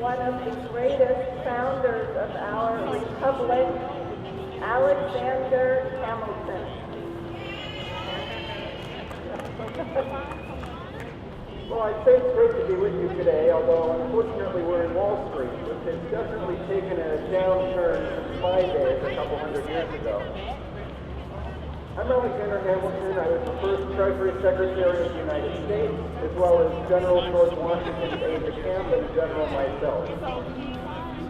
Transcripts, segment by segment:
One of the greatest founders of our republic, Alexander Hamilton. Well, I'd say it's great to be with you today, although unfortunately we're in Wall Street, which has definitely taken a downturn since my days a couple hundred years ago. I'm Alexander Hamilton. I was the first Treasury Secretary of the United States, as well as General George Washington's aide-de-camp and general myself.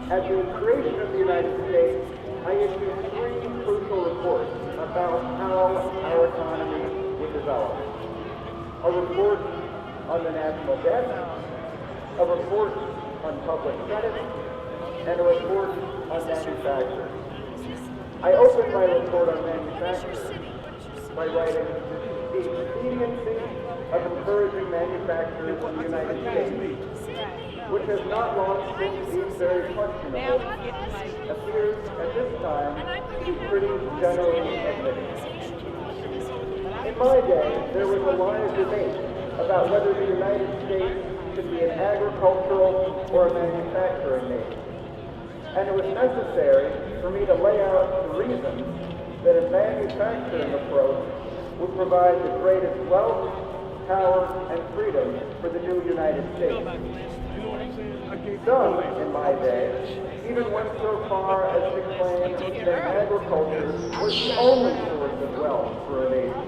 At the creation of the United States, I issued 3 crucial reports about how our economy would develop. A report on the national debt, a report on public credit, and a report on manufacturing. I opened my report on manufacturing by writing the expediency of encouraging manufacturers in the United States, which has not long since been very questionable, appears at this time to be pretty generally admitted. In my day, there was a line of debate about whether the United States should be an agricultural or a manufacturing nation. And it was necessary for me to lay out the reasons that a manufacturing approach would provide the greatest wealth, power, and freedom for the new United States. Some, in my day, even went so far as to claim that agriculture was the only source of wealth for a nation.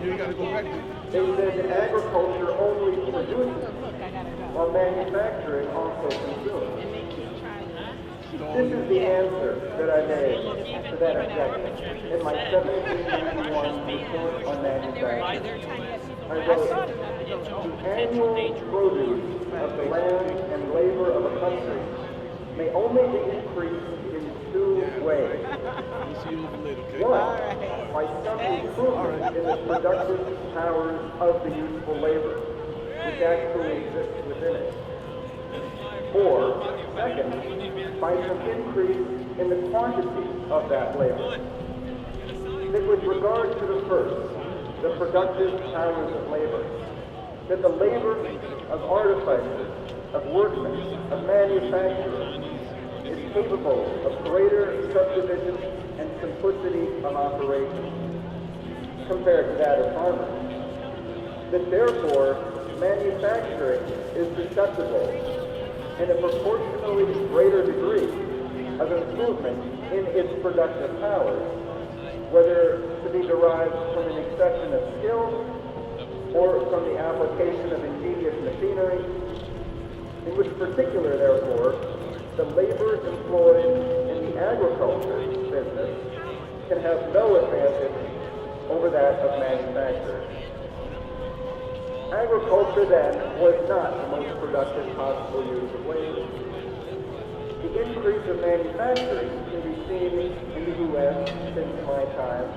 They said that agriculture only produces, while manufacturing also consumes. This is the answer that I made to that objection in my 1791 report on manufacturing. I wrote, the annual produce of the land and labor of a country may only be increased in 2 ways. One, by some improvement in the productive powers of the useful labor, which actually exists within it. Or, second, by some increase in the quantity of that labor. That with regard to the first, the productive powers of labor, that the labor of artificers, of workmen, of manufacturers, is capable of greater subdivision and simplicity of operation compared to that of farmers. That therefore, manufacturing is susceptible in a proportionally greater degree of improvement in its productive powers, whether to be derived from an accession of skill or from the application of ingenious machinery, in which particular, therefore, the labor employed in the agriculture business can have no advantage over that of manufacturing. Agriculture, then, was not the most productive possible use of labor. The increase of manufacturing can be seen in the U.S. since my time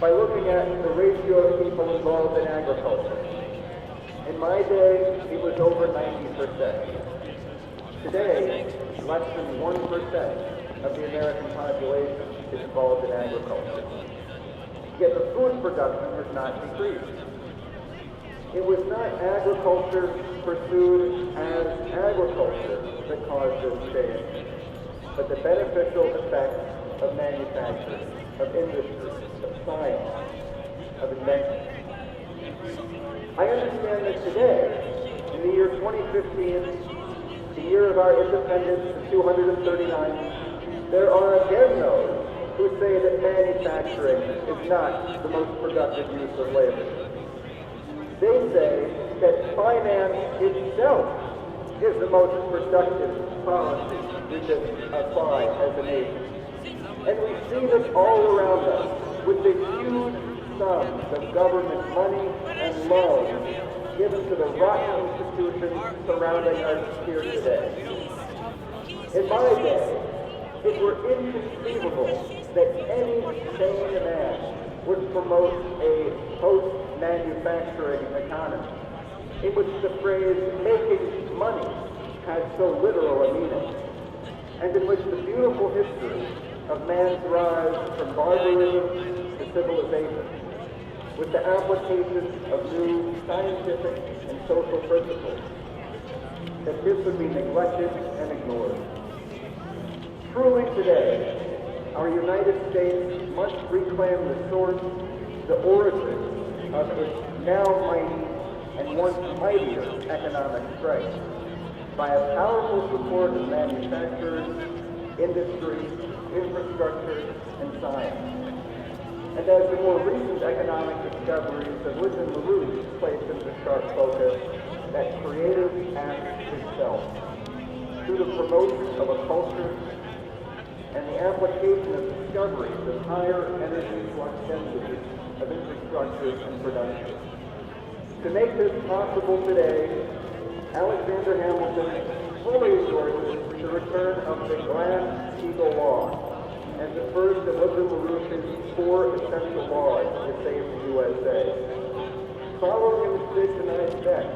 by looking at the ratio of people involved in agriculture. In my day, it was over 90%. Today, less than 1% of the American population is involved in agriculture. Yet the food production has not decreased. It was not agriculture pursued as agriculture that caused this change, but the beneficial effects of manufacturing, of industry, of science, of invention. I understand that today, in the year 2015, the year of our independence, the 239th, there are again those who say that manufacturing is not the most productive use of labor. They say that finance itself is the most productive policy we could apply as a nation. And we see this all around us with the huge sums of government money and loans given to the rotten institutions surrounding us here today. In my day, it were inconceivable that any sane man would promote a post-manufacturing economy in which the phrase making money had so literal a meaning, and in which the beautiful history of man's rise from barbarism to civilization, with the application of new scientific and social principles, that this would be neglected and ignored. Truly today, our United States must reclaim the source, the origin of its now mighty and once mightier economic strength by a powerful support of manufacturers, industry, infrastructure, and science. And as the more recent economic discoveries of Lyndon LaRouche placed into sharp focus, that creative act itself, through the promotion of a culture and the application of discoveries of higher energy flux densities of infrastructure and production. To make this possible today, Alexander Hamilton fully endorses the return of the Glass-Steagall Law as the first of Lyndon LaRouche's 4 essential laws to save the USA. Following his vision, I expect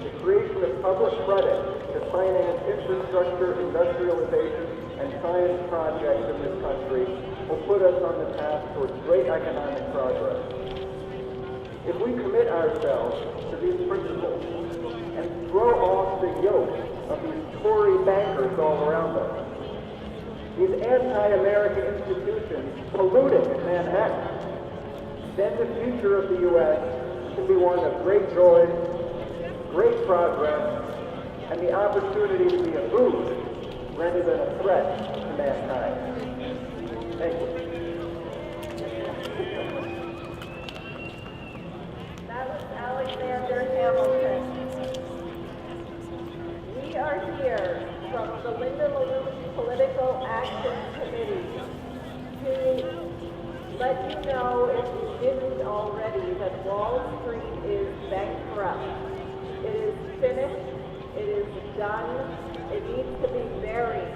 the creation of public credit to finance infrastructure, industrialization, and science projects in this country will put us on the path towards great economic progress. If we commit ourselves to these principles and throw off the yoke of these Tory bankers all around us, these anti-American institutions polluting Manhattan, then the future of the U.S. can be one of great joy, great progress, and the opportunity to be a boon rather than a threat to mankind. Thank you. That was Alexander Hamilton. We are here from the Lyndon LaRouche Political Action Committee to let you know, if you didn't already, that Wall Street is bankrupt. It is finished. It is done. It needs to be buried.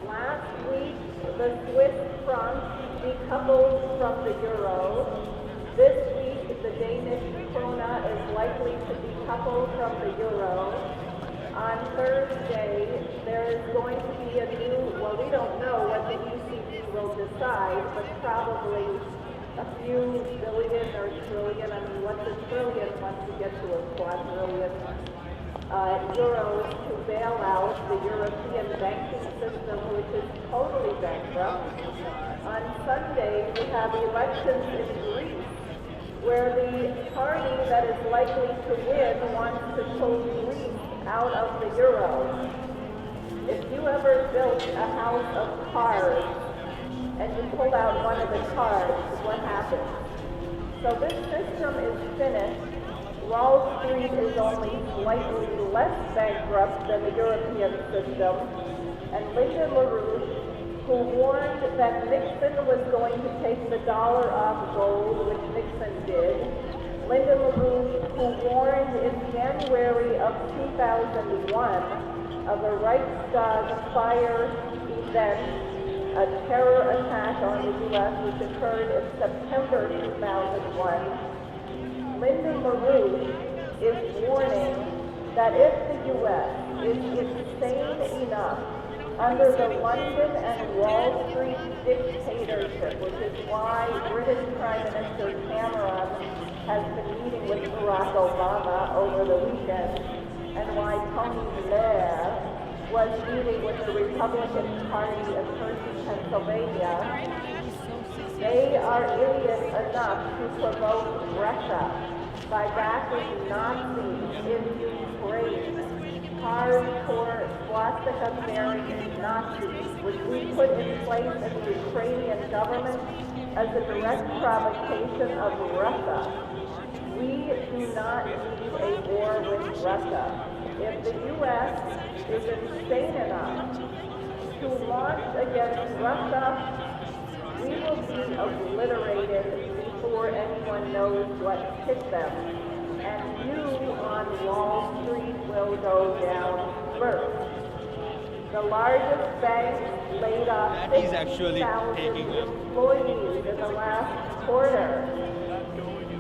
Last week, the Swiss franc decoupled from the euro. This week, the Danish krona is likely to decouple from the euro. On Thursday, there is going to be a new, well, we don't know what the ECB will decide, but probably a few billion or trillion. I mean, what's a trillion once you get to a quadrillion? Euros to bail out the European banking system, which is totally bankrupt. On Sunday, we have elections in Greece, where the party that is likely to win wants to pull Greece out of the euro. If you ever built a house of cards and you pulled out one of the cards, what happens? So this system is finished. Wall Street is only slightly less bankrupt than the European system, and Lyndon LaRouche, who warned that Nixon was going to take the dollar off gold, which Nixon did, Lyndon LaRouche, who warned in January of 2001 of a Reichstag fire event, a terror attack on the U.S. which occurred in September 2001, Lyndon LaRouche is warning that if the U.S. is insane enough under the London and Wall Street dictatorship, which is why British Prime Minister Cameron has been meeting with Barack Obama over the weekend, and why Tony Blair was meeting with the Republican Party in Percy, Pennsylvania. They are idiots enough to provoke Russia by backing Nazis in Ukraine, hardcore swastika-bearing Nazis, which we put in place in the Ukrainian government as a direct provocation of Russia. We do not need a war with Russia. If the U.S. is insane enough to launch against Russia, we will be obliterated before anyone knows what hit them. And you on Wall Street will go down first. The largest bank laid off 50,000 employees in the last quarter.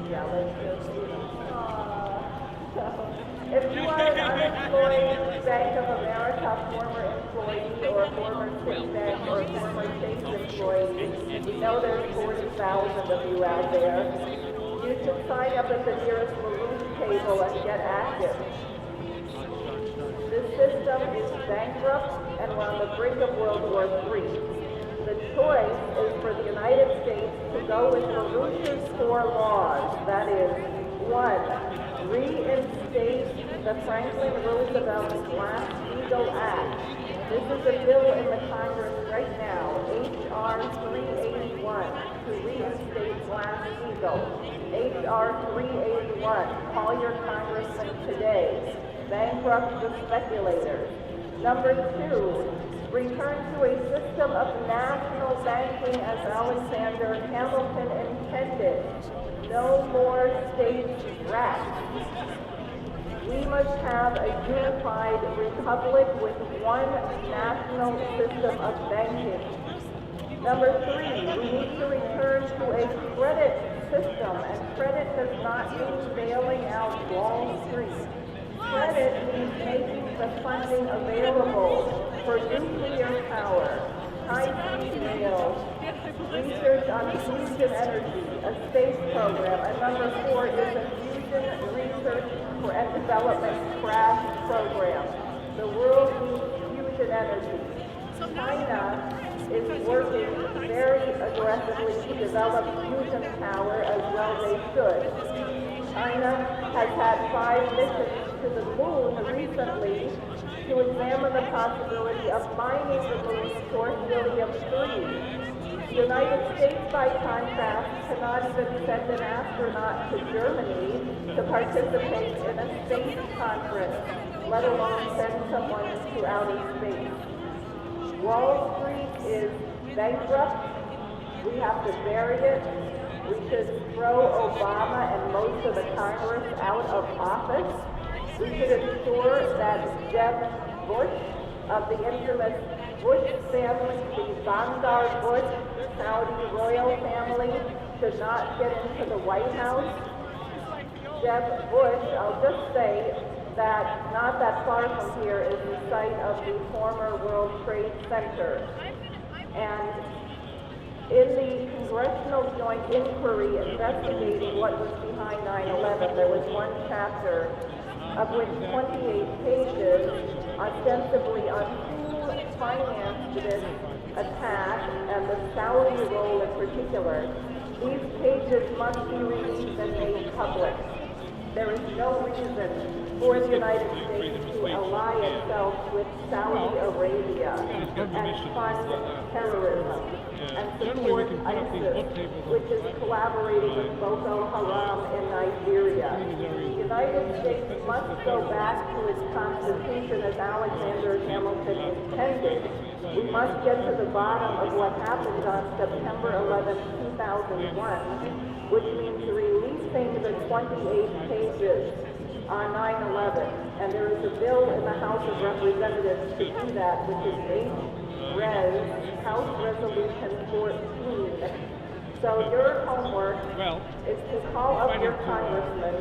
Yeah, let's just, if you are an unemployed Bank of America former employee or former Citibank or former Chase employee, we know there's 40,000 of you out there. You should sign up at the nearest Maroon table and get active. This system is bankrupt and we're on the brink of World War III. The choice is for the United States to go with Maroon's 4 laws. That is, 1, reinstate the Franklin Roosevelt Glass-Steagall Act. This is a bill in the Congress right now, H.R. 381, to reinstate Glass-Steagall. H.R. 381, call your congressman today. Bankrupt the speculators. Number 2, return to a system of national banking as Alexander Hamilton intended. No more state rats. We must have a unified republic with one national system of banking. Number 3, we need to return to a credit system, and credit does not mean bailing out Wall Street. Credit means making the funding available for nuclear power, high-speed rail, research on fusion energy, a space program, and number 4 is a fusion research and development crash program. The world needs fusion energy. China is working very aggressively to develop fusion power as well they should. China has had 5 missions to the moon recently to examine the possibility of mining the moon's source helium-3. The United States, by contrast, cannot even send an astronaut to Germany to participate in a space conference, let alone send someone to outer space. Wall Street is bankrupt. We have to bury it. We should throw Obama and most of the Congress out of office. We should ensure that Jeb Bush of the infamous Bush family, the Bandar Bush Saudi royal family, should not get into the White House. Jeb Bush, I'll just say that not that far from here is the site of the former World Trade Center. And in the Congressional Joint Inquiry investigating what was behind 9/11, there was one chapter of which 28 pages ostensibly on who financed this attack and the Saudi role in particular. These pages must be released and made public. There is no reason for the United States to ally itself with Saudi Arabia and fund terrorism and support ISIS, which is collaborating with Boko Haram in Nigeria. The United States must go back to its constitution as Alexander Hamilton intended. We must get to the bottom of what happened on September 11, 2001, which means releasing the 28 pages on 9/11. And there is a bill in the House of Representatives to do that, which is H.Res. House Resolution 14. So your homework is to call up your congressman,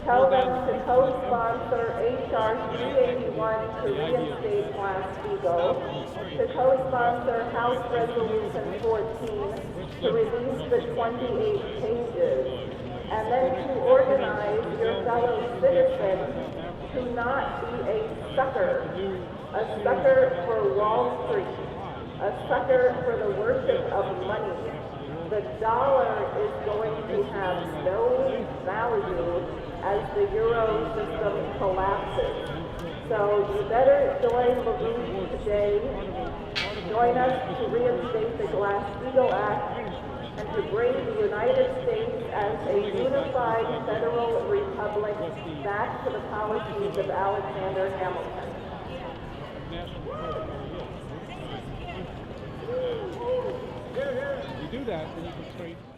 tell them to co-sponsor H.R. 381 to reinstate Glass-Steagall, to co-sponsor House Resolution 14 to release the 28 pages, and then to organize your fellow citizens to not be a sucker for Wall Street, a sucker for the worship of money. The dollar is going to have no value as the euro system collapses. So you better join Maroon today. Join us to reinstate the Glass-Steagall Act and to bring the United States as a unified federal republic back to the policies of Alexander Hamilton. that, then you can straighten.